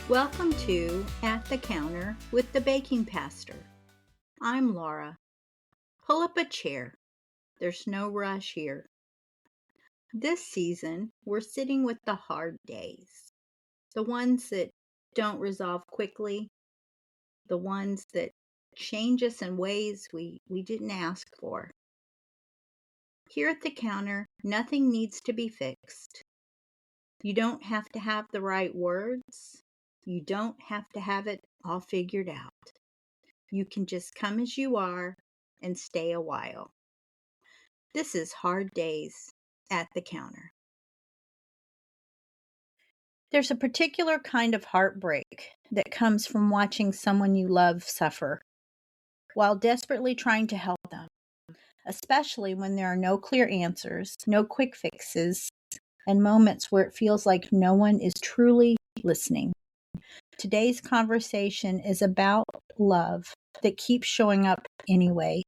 Welcome to At the Counter with the Baking Pastor. I'm Laura. Pull up a chair. There's no rush here. This season, we're sitting with the hard days. The ones that don't resolve quickly. The ones that change us in ways we didn't ask for. Here at the counter, nothing needs to be fixed. You don't have to have the right words. You don't have to have it all figured out. You can just come as you are and stay a while. This is Hard Days at the Counter. There's a particular kind of heartbreak that comes from watching someone you love suffer while desperately trying to help them, especially when there are no clear answers, no quick fixes, and moments where it feels like no one is truly listening. Today's conversation is about love that keeps showing up anyway.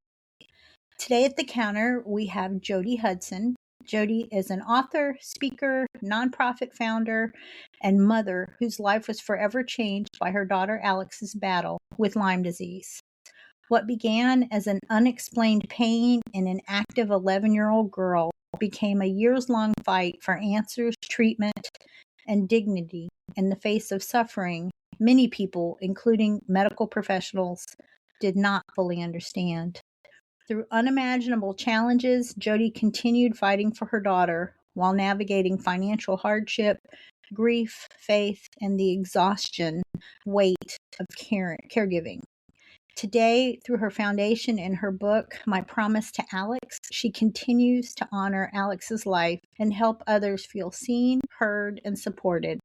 Today at the counter, we have Jody Hudson. Jody is an author, speaker, nonprofit founder, and mother whose life was forever changed by her daughter Alex's battle with Lyme disease. What began as an unexplained pain in an active 11-year-old girl became a years-long fight for answers, treatment, and dignity in the face of suffering many people, including medical professionals, did not fully understand. Through unimaginable challenges, Jody continued fighting for her daughter while navigating financial hardship, grief, faith, and the exhaustion weight of caregiving. Today, through her foundation and her book, My Promise to Alex, she continues to honor Alex's life and help others feel seen, heard, and supported.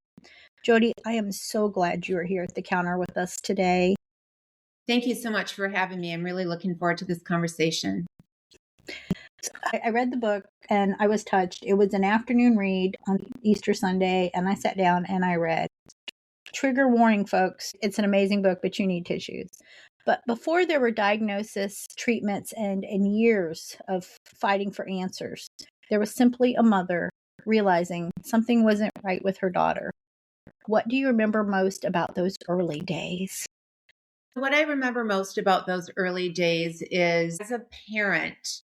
Jody, I am so glad you are here at the counter with us today. Thank you so much for having me. I'm really looking forward to this conversation. I read the book and I was touched. It was an afternoon read on Easter Sunday, and I sat down and I read. Trigger warning, folks. It's an amazing book, but you need tissues. But before there were diagnoses, treatments, and years of fighting for answers, there was simply a mother realizing something wasn't right with her daughter. What do you remember most about those early days? What I remember most about those early days is, as a parent,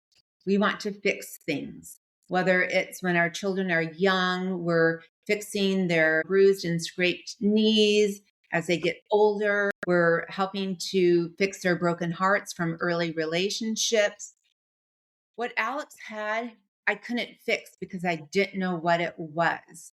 we want to fix things. Whether it's when our children are young, we're fixing their bruised and scraped knees. As they get older, we're helping to fix their broken hearts from early relationships. What Alex had, I couldn't fix because I didn't know what it was.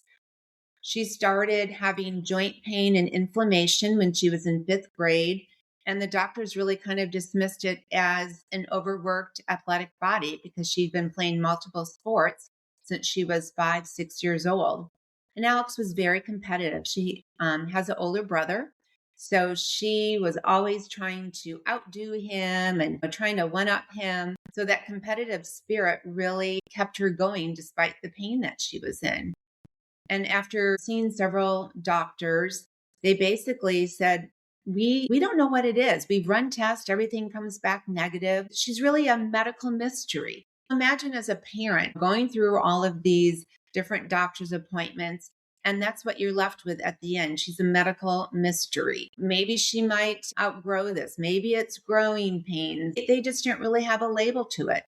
She started having joint pain and inflammation when she was in 5th grade. And the doctors really kind of dismissed it as an overworked athletic body because she'd been playing multiple sports since she was 5, 6 years old. And Alex was very competitive. She has an older brother. So she was always trying to outdo him and trying to one-up him. So that competitive spirit really kept her going despite the pain that she was in. And after seeing several doctors, they basically said, we don't know what it is. We've run tests. Everything comes back negative. She's really a medical mystery. Imagine as a parent going through all of these different doctor's appointments, and that's what you're left with at the end. She's a medical mystery. Maybe she might outgrow this. Maybe it's growing pains. They just don't really have a label to it.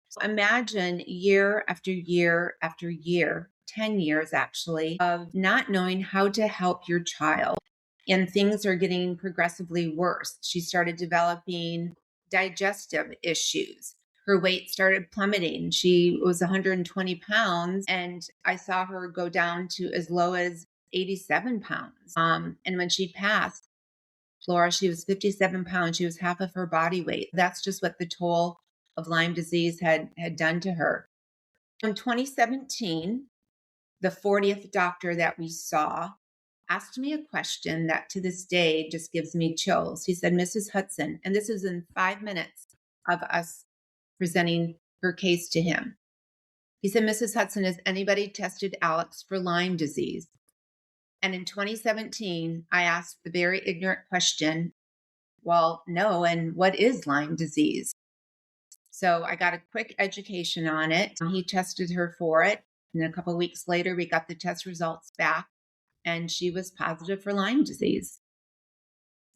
So imagine year after year after year, 10 years actually, of not knowing how to help your child. And things are getting progressively worse. She started developing digestive issues. Her weight started plummeting. She was 120 pounds, and I saw her go down to as low as 87 pounds. And when she passed, Laura, she was 57 pounds. She was half of her body weight. That's just what the toll of Lyme disease had done to her. In 2017, the 40th doctor that we saw asked me a question that to this day just gives me chills. He said, Mrs. Hudson, and this is in 5 minutes of us presenting her case to him. He said, Mrs. Hudson, has anybody tested Alex for Lyme disease? And in 2017, I asked the very ignorant question, well, no, and what is Lyme disease? So I got a quick education on it. He tested her for it. And a couple of weeks later, we got the test results back. and she was positive for Lyme disease.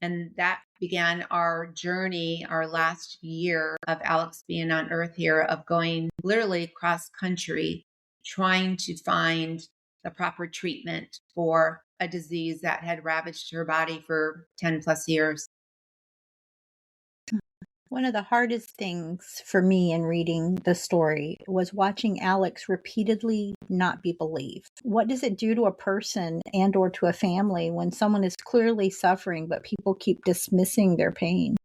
And that began our journey, our last year of Alex being on earth here, of going literally cross country, trying to find the proper treatment for a disease that had ravaged her body for 10 plus years. One of the hardest things for me in reading the story was watching Alex repeatedly not be believed. What does it do to a person and or to a family when someone is clearly suffering, but people keep dismissing their pain?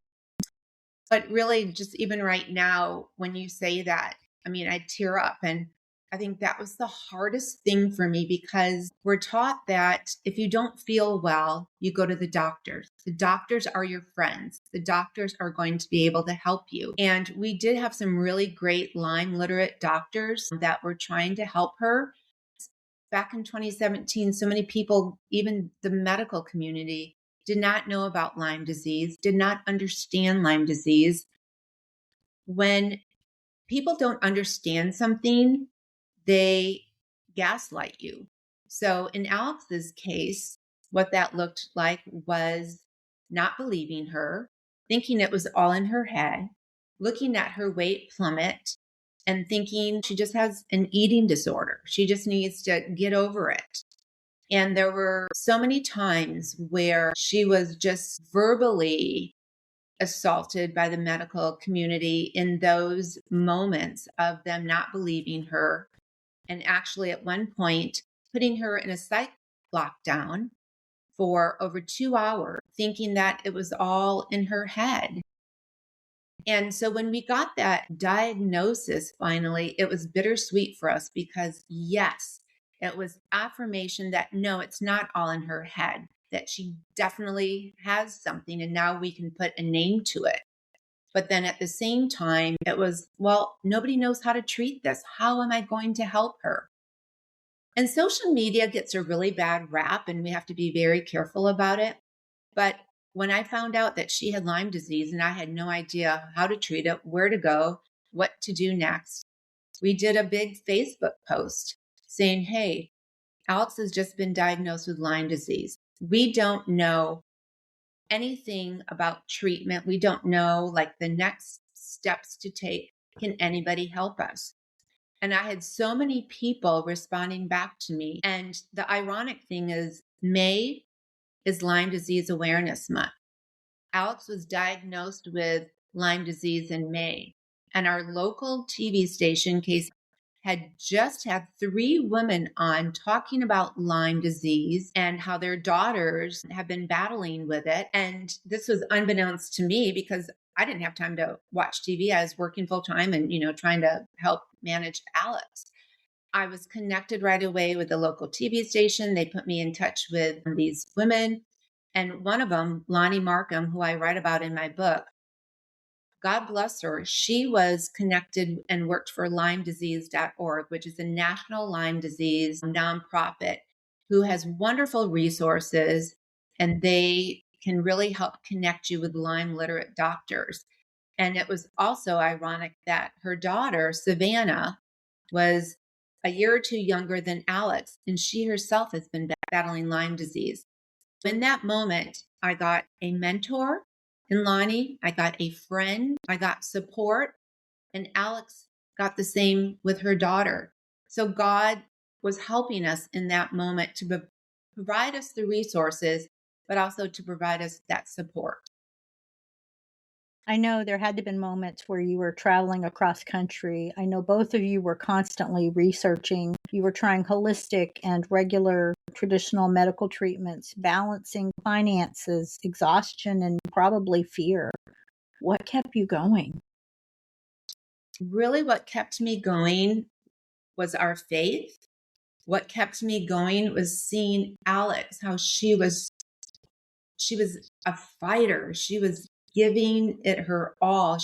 But really, just even right now, when you say that, I mean, I tear up. And I think that was the hardest thing for me, because we're taught that if you don't feel well, you go to the doctors. The doctors are your friends. The doctors are going to be able to help you. And we did have some really great Lyme literate doctors that were trying to help her. Back in 2017, so many people, even the medical community, did not know about Lyme disease, did not understand Lyme disease. When people don't understand something, they gaslight you. So in Alex's case, what that looked like was not believing her, thinking it was all in her head, looking at her weight plummet and thinking she just has an eating disorder. She just needs to get over it. And there were so many times where she was just verbally assaulted by the medical community in those moments of them not believing her. And actually, at one point, putting her in a psych lockdown for over 2 hours, thinking that it was all in her head. And so when we got that diagnosis, finally, it was bittersweet for us, because yes, it was affirmation that no, it's not all in her head, that she definitely has something, and now we can put a name to it. But then at the same time, it was, well, nobody knows how to treat this. How am I going to help her? And social media gets a really bad rap, and we have to be very careful about it. But when I found out that she had Lyme disease and I had no idea how to treat it, where to go, what to do next, we did a big Facebook post saying, hey, Alex has just been diagnosed with Lyme disease. We don't know anything about treatment. We don't know like the next steps to take. Can anybody help us? And I had so many people responding back to me. And the ironic thing is, May is Lyme Disease Awareness Month. Alex was diagnosed with Lyme disease in May. And our local TV station, Case, had just had 3 women on talking about Lyme disease and how their daughters have been battling with it. And this was unbeknownst to me, because I didn't have time to watch TV. I was working full time and, trying to help manage Alex. I was connected right away with the local TV station. They put me in touch with these women. And one of them, Lonnie Markham, who I write about in my book, God bless her, she was connected and worked for LymeDisease.org, which is a national Lyme disease nonprofit who has wonderful resources, and they can really help connect you with Lyme literate doctors. And it was also ironic that her daughter, Savannah, was a year or 2 younger than Alex, and she herself has been battling Lyme disease. In that moment, I got a mentor in Lonnie, I got a friend, I got support, and Alex got the same with her daughter. So God was helping us in that moment to provide us the resources, but also to provide us that support. I know there had to have been moments where you were traveling across country. I know both of you were constantly researching. You were trying holistic and regular traditional medical treatments, balancing finances, exhaustion, and probably fear. What kept you going? Really, what kept me going was our faith. What kept me going was seeing Alex, how she was a fighter. She was giving it her all.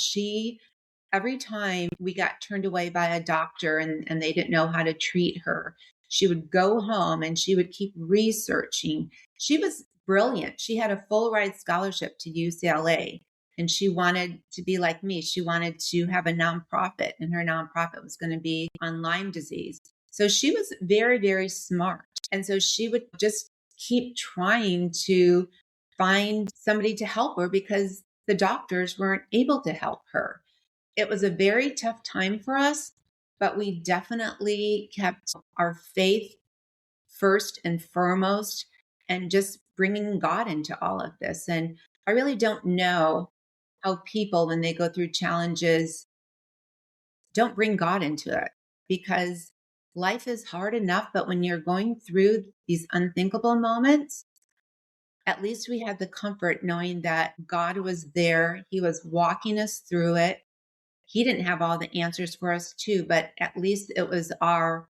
Every time we got turned away by a doctor and they didn't know how to treat her, she would go home and she would keep researching. She was brilliant. She had a full ride scholarship to UCLA, and she wanted to be like me. She wanted to have a nonprofit, and her nonprofit was going to be on Lyme disease. So she was very, very smart. And so she would just keep trying to find somebody to help her because the doctors weren't able to help her. It was a very tough time for us, but we definitely kept our faith first and foremost and just bringing God into all of this. And I really don't know how people, when they go through challenges, don't bring God into it, because life is hard enough. But when you're going through these unthinkable moments, at least we had the comfort knowing that God was there. He was walking us through it. He didn't have all the answers for us too, but at least it was our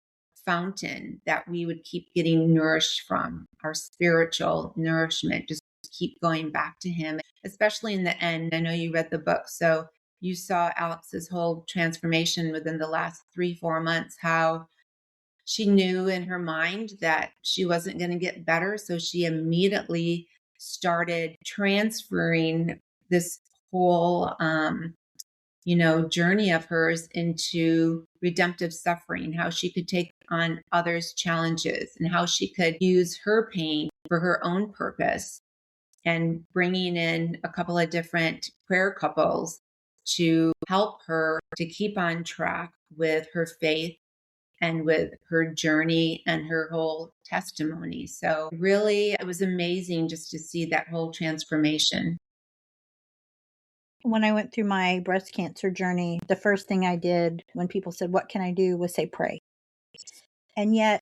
fountain that we would keep getting nourished from, our spiritual nourishment, just keep going back to him, especially in the end. I know you read the book, so you saw Alex's whole transformation within the last 3-4 months, how she knew in her mind that she wasn't going to get better. So she immediately started transferring this whole journey of hers into redemptive suffering, how she could take on others' challenges and how she could use her pain for her own purpose, and bringing in a couple of different prayer couples to help her to keep on track with her faith and with her journey and her whole testimony. So really, it was amazing just to see that whole transformation. When I went through my breast cancer journey, the first thing I did when people said, "What can I do?" was say, "Pray." And yet,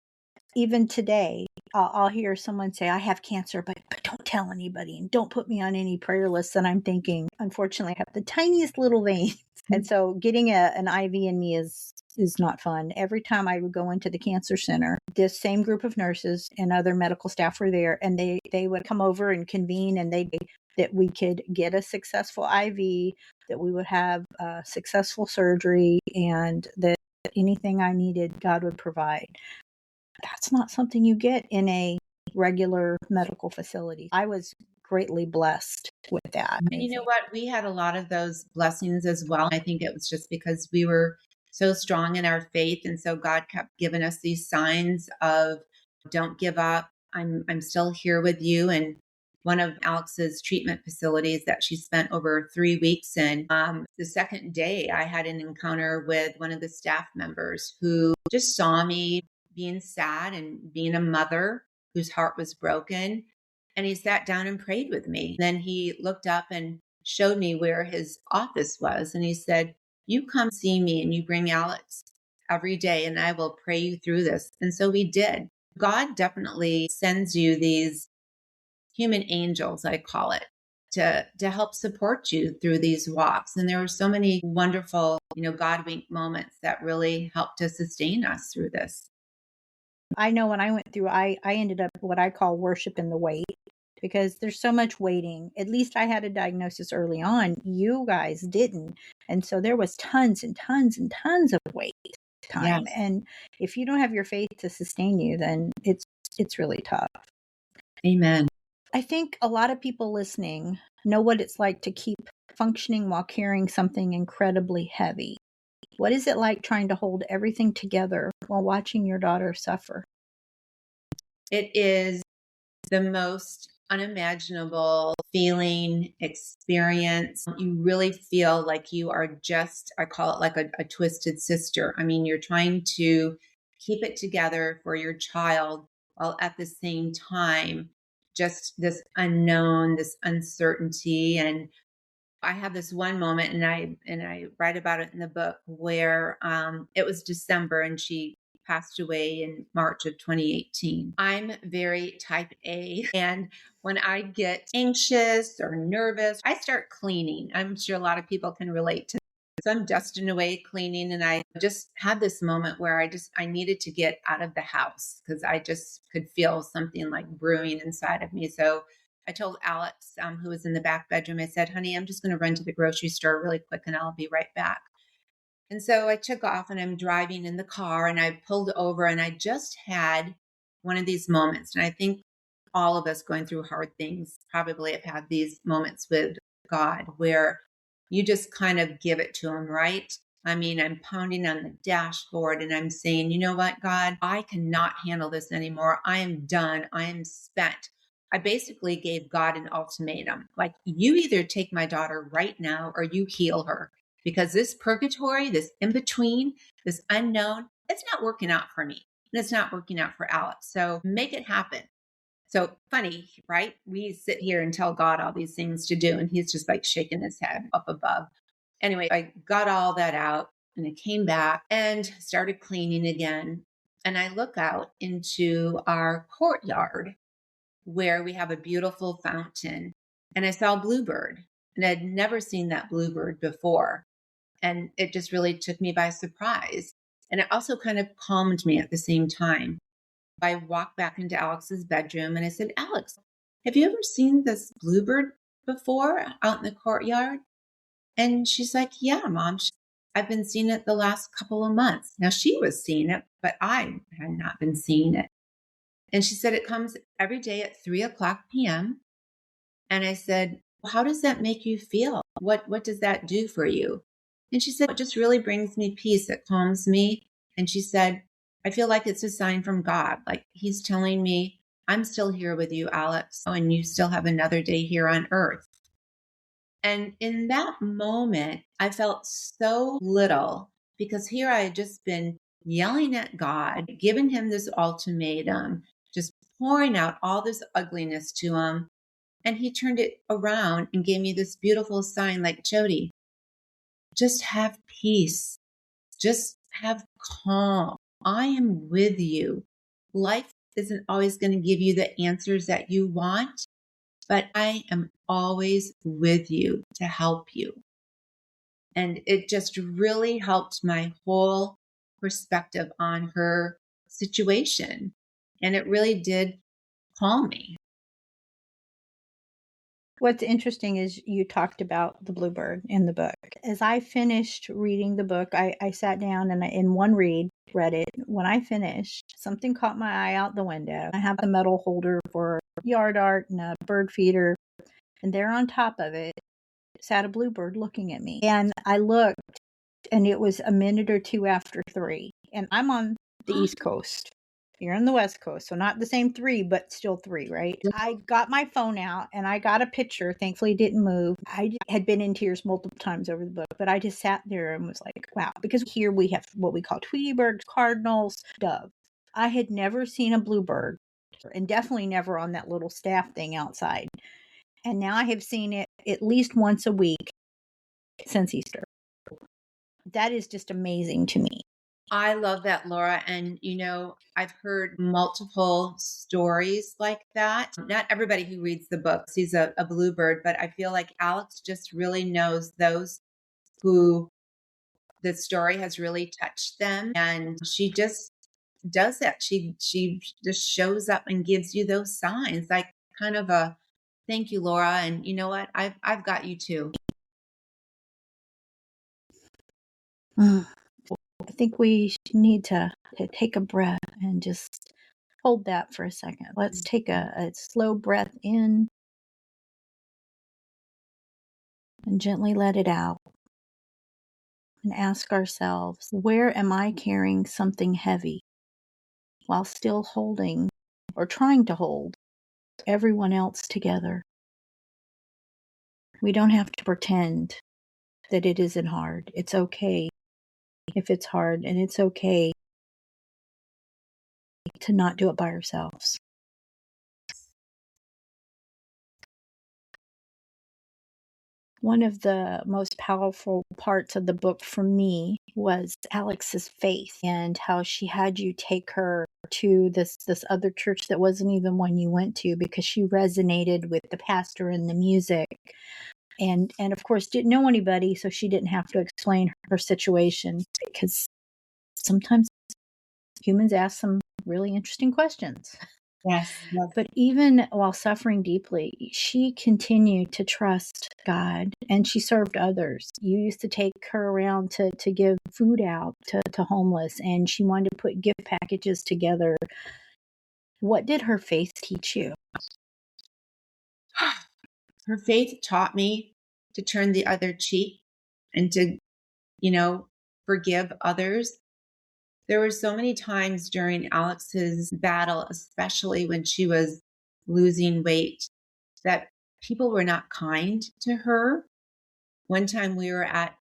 even today, I'll hear someone say, "I have cancer, but don't tell anybody and don't put me on any prayer lists." And I'm thinking, unfortunately, I have the tiniest little veins. And so getting an IV in me is not fun. Every time I would go into the cancer center, this same group of nurses and other medical staff were there, and they would come over and convene, and that we could get a successful IV, that we would have a successful surgery, and that anything I needed, God would provide. That's not something you get in a regular medical facility. I was greatly blessed with that. And you know what? We had a lot of those blessings as well. I think it was just because we were so strong in our faith. And so God kept giving us these signs of, don't give up. I'm still here with you. And one of Alex's treatment facilities that she spent over 3 weeks in, the second day, I had an encounter with one of the staff members who just saw me being sad and being a mother whose heart was broken. And he sat down and prayed with me. Then he looked up and showed me where his office was. And he said, "You come see me and you bring Alex every day, and I will pray you through this." And so we did. God definitely sends you these human angels, I call it, to help support you through these walks. And there were so many wonderful, God wink moments that really helped to sustain us through this. I know when I went through, I ended up what I call worship in the wait, because there's so much waiting. At least I had a diagnosis early on. You guys didn't. And so there was tons and tons and tons of wait time. Yes. And if you don't have your faith to sustain you, then it's really tough. Amen. I think a lot of people listening know what it's like to keep functioning while carrying something incredibly heavy. What is it like trying to hold everything together while watching your daughter suffer? It is the most unimaginable feeling, experience. You really feel like you are just, I call it like a twisted sister. I mean, you're trying to keep it together for your child while at the same time, just this unknown, this uncertainty. And I have this one moment, and I write about it in the book, where it was December and she passed away in March of 2018. I'm very type A, and when I get anxious or nervous, I start cleaning. I'm sure a lot of people can relate to. So I'm dusting away, cleaning, and I just had this moment where I needed to get out of the house because I just could feel something like brewing inside of me. So I told Alex, who was in the back bedroom, I said, "Honey, I'm just going to run to the grocery store really quick and I'll be right back." And so I took off and I'm driving in the car and I pulled over and I just had one of these moments. And I think all of us going through hard things probably have had these moments with God where you just kind of give it to him, right? I mean, I'm pounding on the dashboard and I'm saying, you know what, God, I cannot handle this anymore. I am done. I am spent. I basically gave God an ultimatum. Like, you either take my daughter right now or you heal her, because this purgatory, this in between, this unknown, it's not working out for me. And it's not working out for Alex. So make it happen. So funny, right? We sit here and tell God all these things to do, and he's just like shaking his head up above. Anyway, I got all that out and I came back and started cleaning again. And I look out into our courtyard where we have a beautiful fountain. And I saw a bluebird, and I'd never seen that bluebird before. And it just really took me by surprise. And it also kind of calmed me at the same time. I walked back into Alex's bedroom and I said, Alex, have you ever seen this bluebird before out in the courtyard? And she's like, yeah, Mom, I've been seeing it the last couple of months. Now she was seeing it, but I had not been seeing it. And she said, it comes every day at 3:00 p.m. And I said, well, how does that make you feel? What does that do for you? And she said, it just really brings me peace. It calms me. And she said, I feel like it's a sign from God. Like he's telling me, I'm still here with you, Alex, and you still have another day here on earth. And in that moment, I felt so little, because here I had just been yelling at God, giving him this ultimatum, just pouring out all this ugliness to him. And he turned it around and gave me this beautiful sign like, Jody, just have peace. Just have calm. I am with you. Life isn't always going to give you the answers that you want, but I am always with you to help you. And it just really helped my whole perspective on her situation. And it really did calm me. What's interesting is you talked about the bluebird in the book. As I finished reading the book, I sat down and in one read it. When I finished, something caught my eye out the window. I have the metal holder for yard art and a bird feeder, and there on top of it sat a bluebird looking at me. And I looked, and it was a minute or two after 3. And I'm on the East Coast. You're on the West Coast, so not the same 3, but still 3, right? I got my phone out and I got a picture. Thankfully, it didn't move. I had been in tears multiple times over the book, but I just sat there and was like, wow. Because here we have what we call Tweety birds, cardinals, dove. I had never seen a bluebird, and definitely never on that little staff thing outside. And now I have seen it at least once a week since Easter. That is just amazing to me. I love that, Laura. And, I've heard multiple stories like that. Not everybody who reads the book sees a bluebird, but I feel like Alex just really knows those who the story has really touched them. And she just does that. She just shows up and gives you those signs, like kind of a thank you, Laura. And you know what? I've got you too. I think we need to take a breath and just hold that for a second. Let's take a slow breath in and gently let it out. And ask ourselves, where am I carrying something heavy while still holding or trying to hold everyone else together? We don't have to pretend that it isn't hard. It's okay if it's hard, and it's okay to not do it by ourselves. One of the most powerful parts of the book for me was Alex's faith, and how she had you take her to this other church that wasn't even one you went to, because she resonated with the pastor and the music. And of course didn't know anybody, so she didn't have to explain her situation, because sometimes humans ask some really interesting questions. Yes. But even while suffering deeply, she continued to trust God, and she served others. You used to take her around to give food out to homeless, and she wanted to put gift packages together. What did her faith teach you? Her faith taught me to turn the other cheek and to, forgive others. There were so many times during Alex's battle, especially when she was losing weight, that people were not kind to her. One time we were at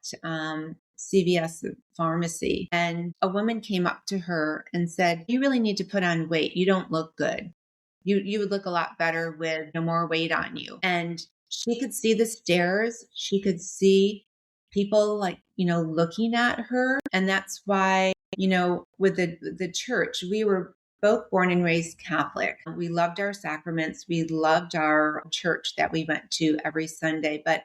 CVS pharmacy, and a woman came up to her and said, "You really need to put on weight. You don't look good. You would look a lot better with no more weight on you." And she could see the stares. She could see people looking at her. And that's why, with the church, we were both born and raised Catholic. We loved our sacraments. We loved our church that we went to every Sunday. But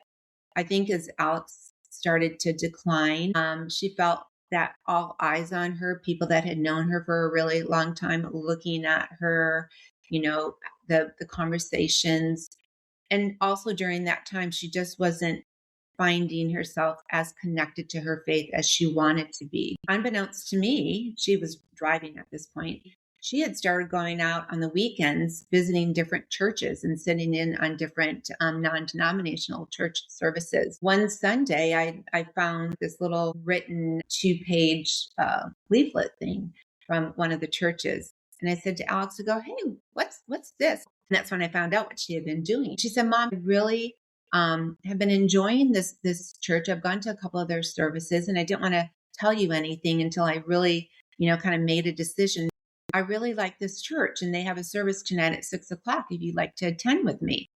I think as Alex started to decline, she felt that all eyes on her, people that had known her for a really long time, looking at her, the conversations. And also during that time, she just wasn't finding herself as connected to her faith as she wanted to be. Unbeknownst to me, she was driving at this point. She had started going out on the weekends, visiting different churches and sitting in on different non-denominational church services. One Sunday, I found this little written 2-page leaflet thing from one of the churches. And I said to Alex, "Hey, what's this?" And that's when I found out what she had been doing. She said, "Mom, I really have been enjoying this church. I've gone to a couple of their services, and I didn't want to tell you anything until I really, kind of made a decision. I really like this church, and they have a service tonight at 6:00 if you'd like to attend with me."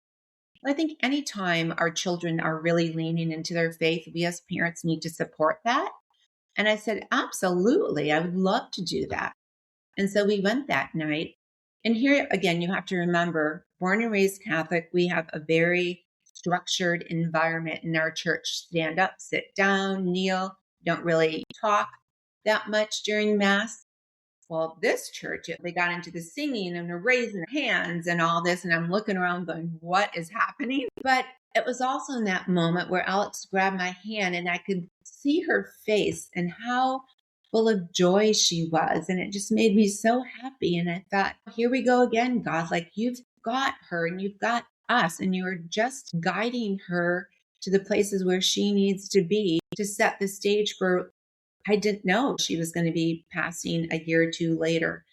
I think anytime our children are really leaning into their faith, we as parents need to support that. And I said, "Absolutely, I would love to do that." And so we went that night. And here again, you have to remember, born and raised Catholic, we have a very structured environment in our church. Stand up, sit down, kneel, don't really talk that much during Mass. Well, this church, they got into the singing and the raising their hands and all this. And I'm looking around going, what is happening? But it was also in that moment where Alex grabbed my hand and I could see her face and how full of joy she was. And it just made me so happy. And I thought, here we go again, God, like you've got her and you've got us, and you are just guiding her to the places where she needs to be to set the stage for. I didn't know she was going to be passing a year or two later,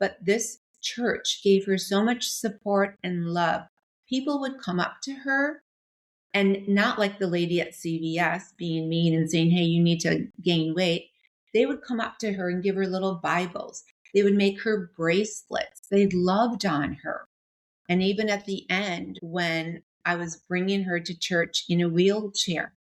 but this church gave her so much support and love. People would come up to her, and not like the lady at CVS being mean and saying, "Hey, you need to gain weight." They would come up to her and give her little Bibles. They would make her bracelets. They loved on her. And even at the end, when I was bringing her to church in a wheelchair,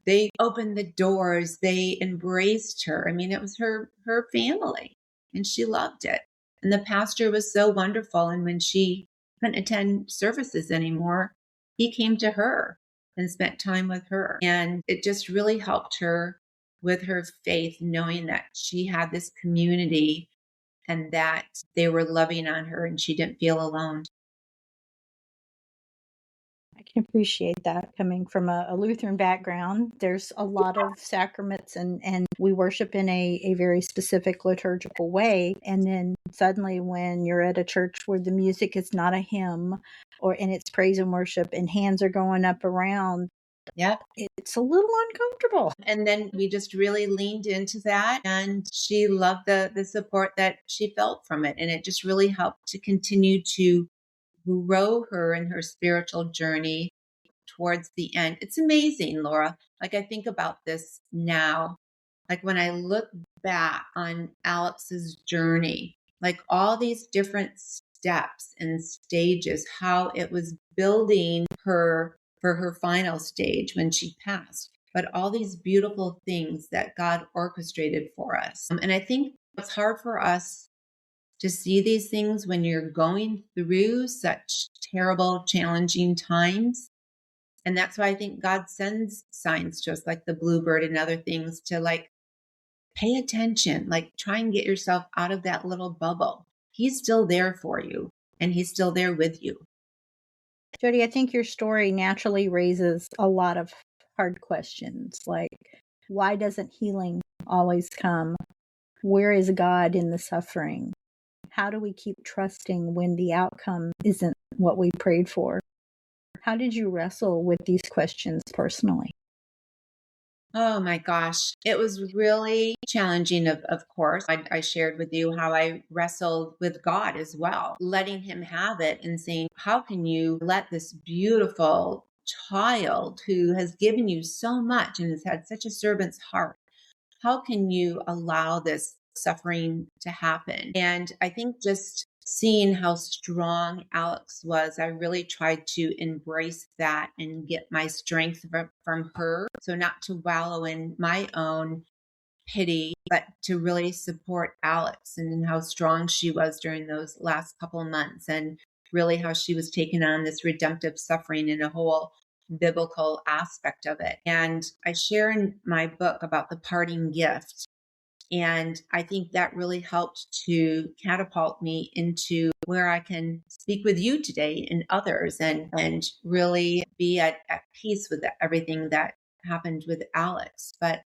they opened the doors. They embraced her. I mean, it was her family, and she loved it. And the pastor was so wonderful. And when she couldn't attend services anymore, he came to her and spent time with her. And it just really helped her with her faith, knowing that she had this community and that they were loving on her and she didn't feel alone. I can appreciate that coming from a Lutheran background. There's a lot of sacraments and we worship in a very specific liturgical way. And then suddenly when you're at a church where the music is not a hymn and it's praise and worship and hands are going up around, Yep. it's a little uncomfortable. And then we just really leaned into that, and she loved the support that she felt from it. And it just really helped to continue to grow her in her spiritual journey towards the end. It's amazing, Laura. Like I think about this now, like when I look back on Alex's journey, like all these different steps and stages, how it was building her for her final stage when she passed, but all these beautiful things that God orchestrated for us. And I think it's hard for us to see these things when you're going through such terrible, challenging times. And that's why I think God sends signs to us like the bluebird and other things to like pay attention, like try and get yourself out of that little bubble. He's still there for you and he's still there with you. Jody, I think your story naturally raises a lot of hard questions like, why doesn't healing always come? Where is God in the suffering? How do we keep trusting when the outcome isn't what we prayed for? How did you wrestle with these questions personally? Oh my gosh. It was really challenging, of course. I shared with you how I wrestled with God as well, letting Him have it and saying, how can you let this beautiful child who has given you so much and has had such a servant's heart, how can you allow this suffering to happen? And I think just seeing how strong Alex was, I really tried to embrace that and get my strength from her. So, not to wallow in my own pity, but to really support Alex and how strong she was during those last couple of months, and really how she was taking on this redemptive suffering in a whole biblical aspect of it. And I share in my book about the parting gift. And I think that really helped to catapult me into where I can speak with you today and others, and really be at peace with everything that happened with Alex. But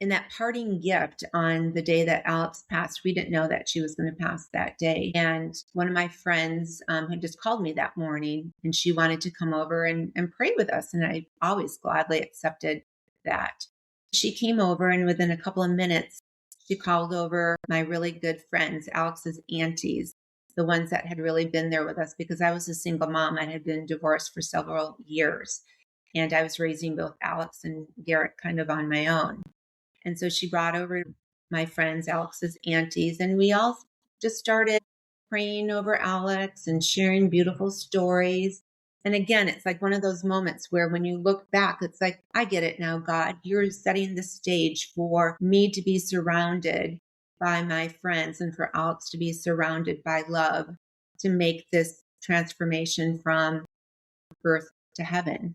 in that parting gift on the day that Alex passed, we didn't know that she was going to pass that day. And one of my friends had just called me that morning, and she wanted to come over and pray with us. And I always gladly accepted that. She came over, and within a couple of minutes, she called over my really good friends, Alex's aunties, the ones that had really been there with us, because I was a single mom. I had been divorced for several years, and I was raising both Alex and Garrett kind of on my own. And so she brought over my friends, Alex's aunties, and we all just started praying over Alex and sharing beautiful stories. And again, it's like one of those moments where when you look back, it's like, I get it now, God. You're setting the stage for me to be surrounded by my friends and for Alex to be surrounded by love to make this transformation from earth to heaven.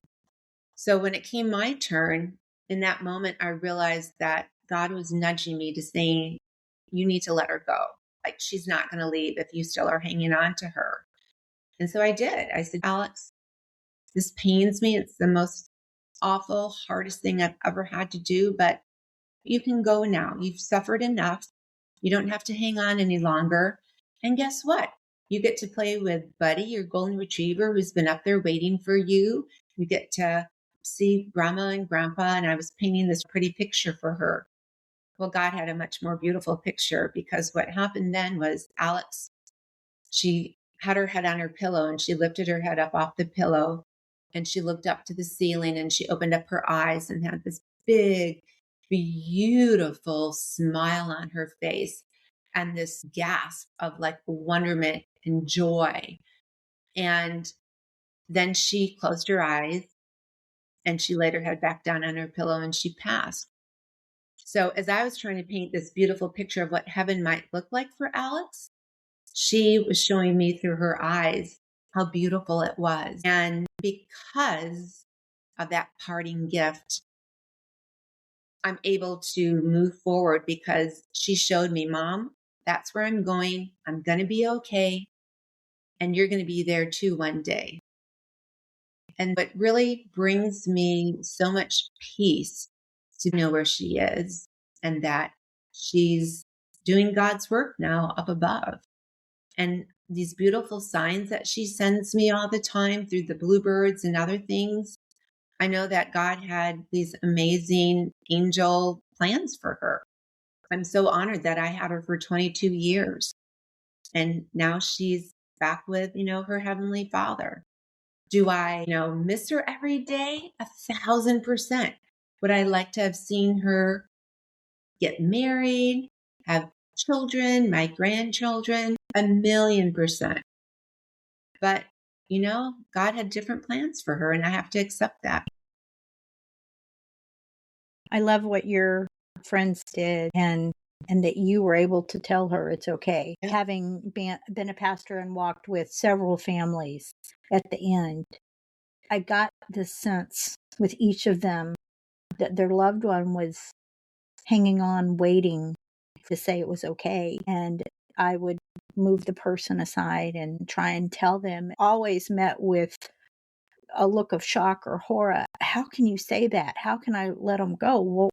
So when it came my turn, in that moment, I realized that God was nudging me to say, you need to let her go. Like, she's not going to leave if you still are hanging on to her. And so I did. I said, Alex, this pains me. It's the most awful, hardest thing I've ever had to do, but you can go now. You've suffered enough. You don't have to hang on any longer. And guess what? You get to play with Buddy, your golden retriever, who's been up there waiting for you. You get to see Grandma and Grandpa. And I was painting this pretty picture for her. Well, God had a much more beautiful picture, because what happened then was Alex, she had her head on her pillow, and she lifted her head up off the pillow, and she looked up to the ceiling, and she opened up her eyes and had this big, beautiful smile on her face, and this gasp of like wonderment and joy. And then she closed her eyes, and she laid her head back down on her pillow, and she passed. So as I was trying to paint this beautiful picture of what heaven might look like for Alex, she was showing me through her eyes how beautiful it was. And because of that parting gift, I'm able to move forward, because she showed me, Mom, that's where I'm going. I'm going to be okay. And you're going to be there too one day. And what really brings me so much peace to know where she is, and that she's doing God's work now up above. And these beautiful signs that she sends me all the time through the bluebirds and other things, I know that God had these amazing angel plans for her. I'm so honored that I had her for 22 years. And now she's back with, her Heavenly Father. Do I, miss her every day? 1,000%. Would I like to have seen her get married, have children, my grandchildren? 1,000,000%. But, God had different plans for her, and I have to accept that. I love what your friends did, and that you were able to tell her it's okay. Yeah. Having been a pastor and walked with several families at the end, I got this sense with each of them that their loved one was hanging on, waiting to say it was okay. And I would move the person aside and try and tell them, always met with a look of shock or horror. How can you say that? How can I let them go? Well,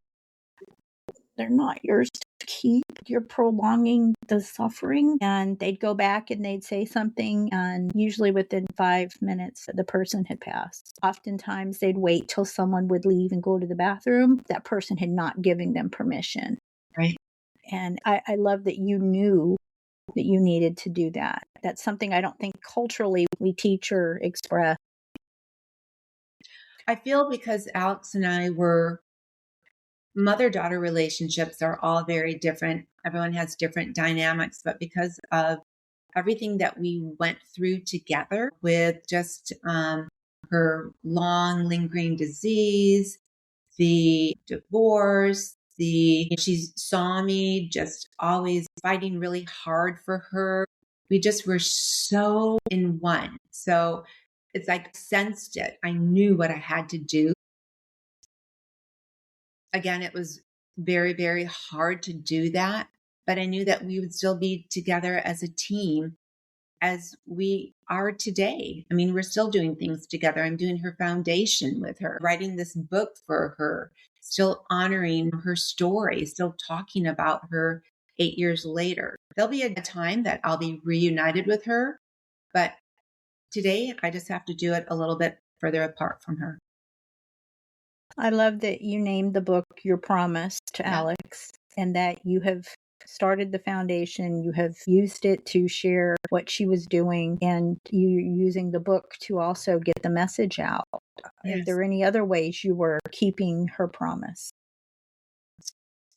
they're not yours to keep. You're prolonging the suffering. And they'd go back and they'd say something, and usually within 5 minutes, the person had passed. Oftentimes, they'd wait till someone would leave and go to the bathroom. That person had not given them permission. Right. And I love that you knew that you needed to do that. That's something I don't think culturally we teach or express. I feel because Alex and I were mother-daughter relationships are all very different. Everyone has different dynamics, but because of everything that we went through together with just her long lingering disease, the divorce, she saw me just always fighting really hard for her. We just were so in one. So it's like I sensed it. I knew what I had to do. Again, it was very, very hard to do that, but I knew that we would still be together as a team as we are today. I mean, we're still doing things together. I'm doing her foundation with her, writing this book for her, still honoring her story, still talking about her 8 years later. There'll be a time that I'll be reunited with her, but today I just have to do it a little bit further apart from her. I love that you named the book Your Promise to Yeah. Alex, and that you have started the foundation. You have used it to share what she was doing, and you're using the book to also get the message out. Are Yes. there any other ways you were keeping her promise?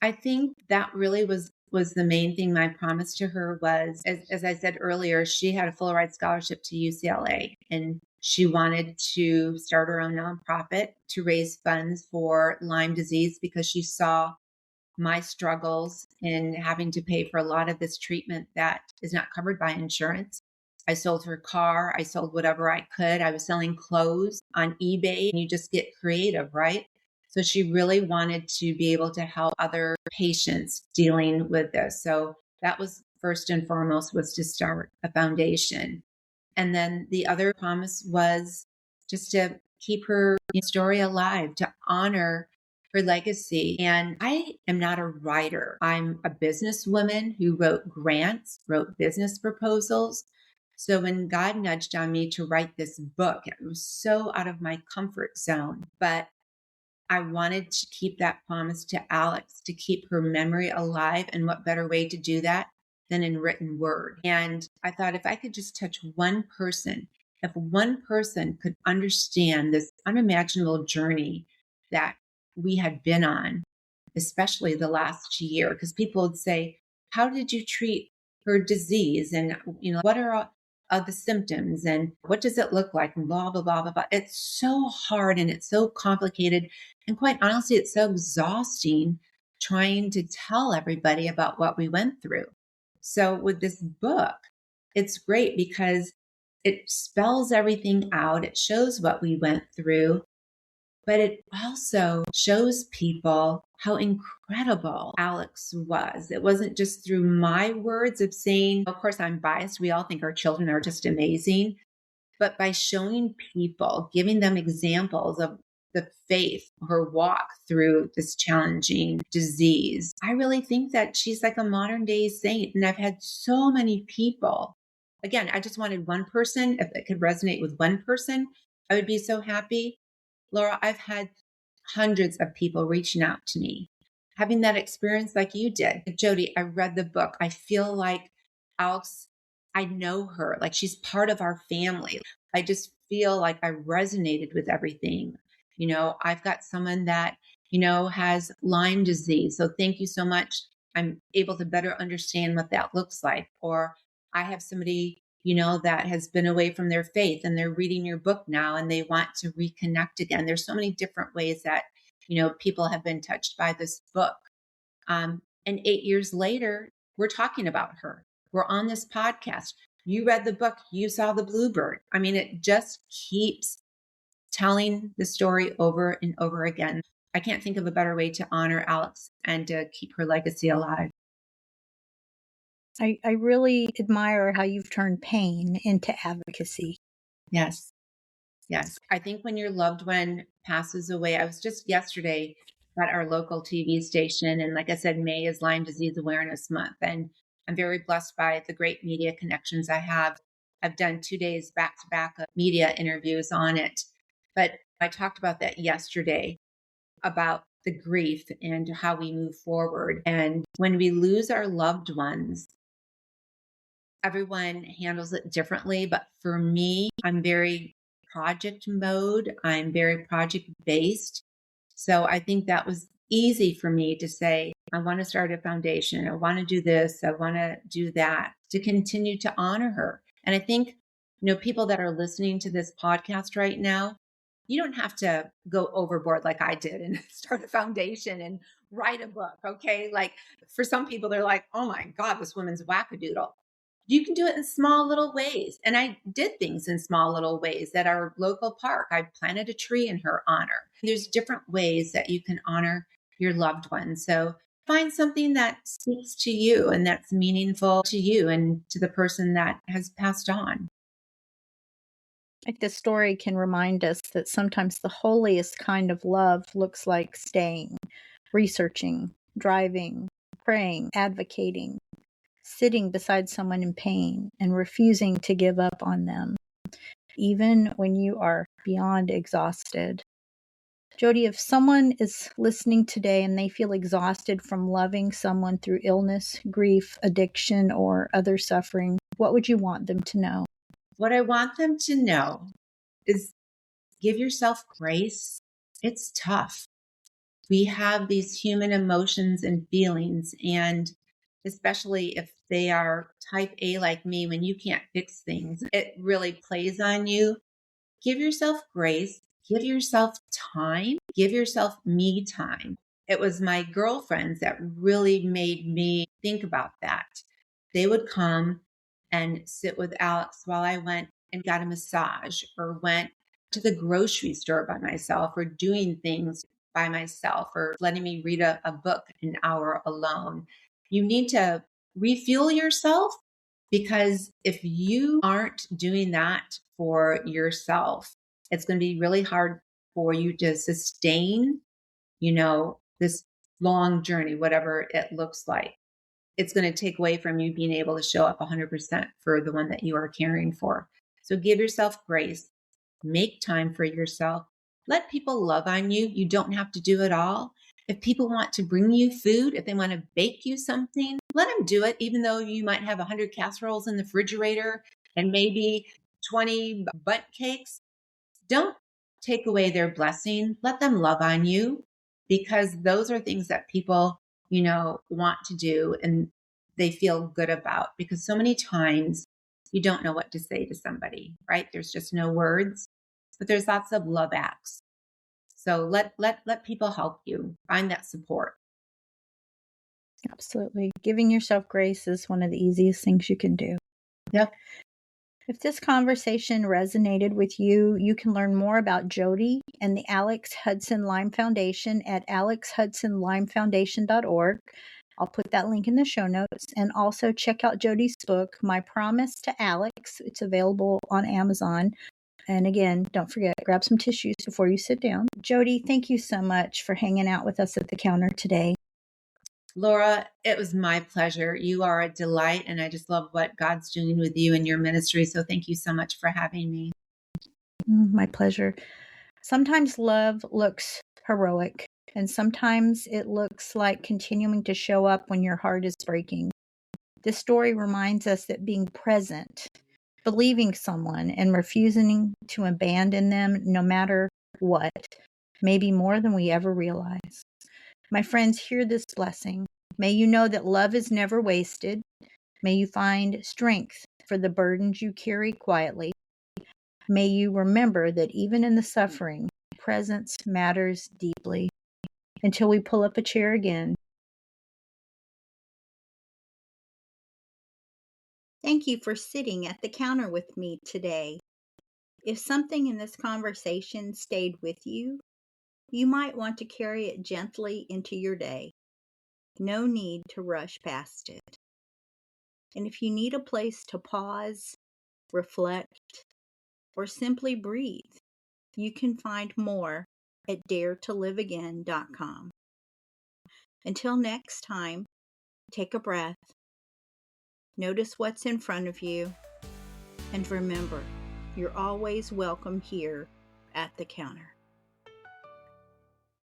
I think that really was the main thing. My promise to her was, as I said earlier, she had a full ride scholarship to UCLA, and she wanted to start her own nonprofit to raise funds for Lyme disease because she saw my struggles in having to pay for a lot of this treatment that is not covered by insurance. I sold her car. I sold whatever I could. I was selling clothes on eBay, and you just get creative, right? So she really wanted to be able to help other patients dealing with this. So that was first and foremost, was to start a foundation. And then the other promise was just to keep her story alive, to honor her legacy. And I am not a writer. I'm a businesswoman who wrote grants, wrote business proposals. So when God nudged on me to write this book, it was so out of my comfort zone. But I wanted to keep that promise to Alex, to keep her memory alive. And what better way to do that than in written word? And I thought if I could just touch one person, if one person could understand this unimaginable journey that we had been on, especially the last year, because people would say, how did you treat her disease? And, what are the symptoms and what does it look like? And blah, blah, blah, blah, blah. It's so hard and it's so complicated. And quite honestly, it's so exhausting trying to tell everybody about what we went through. So with this book, it's great because it spells everything out. It shows what we went through, but it also shows people how incredible Alex was. It wasn't just through my words of saying, of course, I'm biased. We all think our children are just amazing. But by showing people, giving them examples of the faith, her walk through this challenging disease, I really think that she's like a modern day saint. And I've had so many people. Again, I just wanted one person. If it could resonate with one person, I would be so happy. Laura, I've had hundreds of people reaching out to me, having that experience like you did. Jody, I read the book. I feel like Alex, I know her, like she's part of our family. I just feel like I resonated with everything. I've got someone that, has Lyme disease. So thank you so much. I'm able to better understand what that looks like. Or I have somebody, that has been away from their faith and they're reading your book now and they want to reconnect again. There's so many different ways that, people have been touched by this book. And 8 years later, we're talking about her. We're on this podcast. You read the book, you saw the bluebird. I mean, it just keeps telling the story over and over again. I can't think of a better way to honor Alex and to keep her legacy alive. I really admire how you've turned pain into advocacy. Yes. Yes. I think when your loved one passes away, I was just yesterday at our local TV station. And like I said, May is Lyme Disease Awareness Month. And I'm very blessed by the great media connections I have. I've done 2 days back to back of media interviews on it. But I talked about that yesterday, about the grief and how we move forward. And when we lose our loved ones, everyone handles it differently. But for me, I'm very project mode, I'm very project based. So I think that was easy for me to say, I want to start a foundation. I want to do this. I want to do that to continue to honor her. And I think, people that are listening to this podcast right now, you don't have to go overboard like I did and start a foundation and write a book. Okay. Like for some people, they're like, oh my God, this woman's wackadoodle. You can do it in small little ways. And I did things in small little ways at our local park. I planted a tree in her honor. There's different ways that you can honor your loved ones. So find something that speaks to you and that's meaningful to you and to the person that has passed on. I think this story can remind us that sometimes the holiest kind of love looks like staying, researching, driving, praying, advocating, sitting beside someone in pain, and refusing to give up on them, even when you are beyond exhausted. Jody, if someone is listening today and they feel exhausted from loving someone through illness, grief, addiction, or other suffering, what would you want them to know? What I want them to know is give yourself grace. It's tough. We have these human emotions and feelings, and especially if they are type A like me, when you can't fix things, it really plays on you. Give yourself grace, give yourself time, give yourself me time. It was my girlfriends that really made me think about that. They would come and sit with Alex while I went and got a massage or went to the grocery store by myself or doing things by myself or letting me read a book an hour alone. You need to refuel yourself, because if you aren't doing that for yourself, it's going to be really hard for you to sustain, this long journey, whatever it looks like. It's going to take away from you being able to show up 100% for the one that you are caring for. So give yourself grace, make time for yourself, let people love on you. You don't have to do it all. If people want to bring you food, if they want to bake you something, let them do it, even though you might have 100 casseroles in the refrigerator and maybe 20 butt cakes. Don't take away their blessing. Let them love on you, because those are things that people, want to do and they feel good about, because so many times you don't know what to say to somebody, right? There's just no words, but there's lots of love acts. So let people help you find that support. Absolutely. Giving yourself grace is one of the easiest things you can do. Yep. If this conversation resonated with you, you can learn more about Jody and the Alex Hudson Lyme Foundation at alexhudsonlymefoundation.org. I'll put that link in the show notes. And also check out Jody's book, My Promise to Alex. It's available on Amazon. And again, don't forget, grab some tissues before you sit down. Jody, thank you so much for hanging out with us at the counter today. Laura, it was my pleasure. You are a delight, and I just love what God's doing with you and your ministry. So thank you so much for having me. My pleasure. Sometimes love looks heroic, and sometimes it looks like continuing to show up when your heart is breaking. This story reminds us that being present, believing someone, and refusing to abandon them no matter what may be more than we ever realize. My friends, hear this blessing. May you know that love is never wasted. May you find strength for the burdens you carry quietly. May you remember that even in the suffering, presence matters deeply. Until we pull up a chair again. Thank you for sitting at the counter with me today. If something in this conversation stayed with you, you might want to carry it gently into your day. No need to rush past it. And if you need a place to pause, reflect, or simply breathe, you can find more at daretoliveagain.com. Until next time, take a breath, notice what's in front of you, and remember, you're always welcome here at the counter.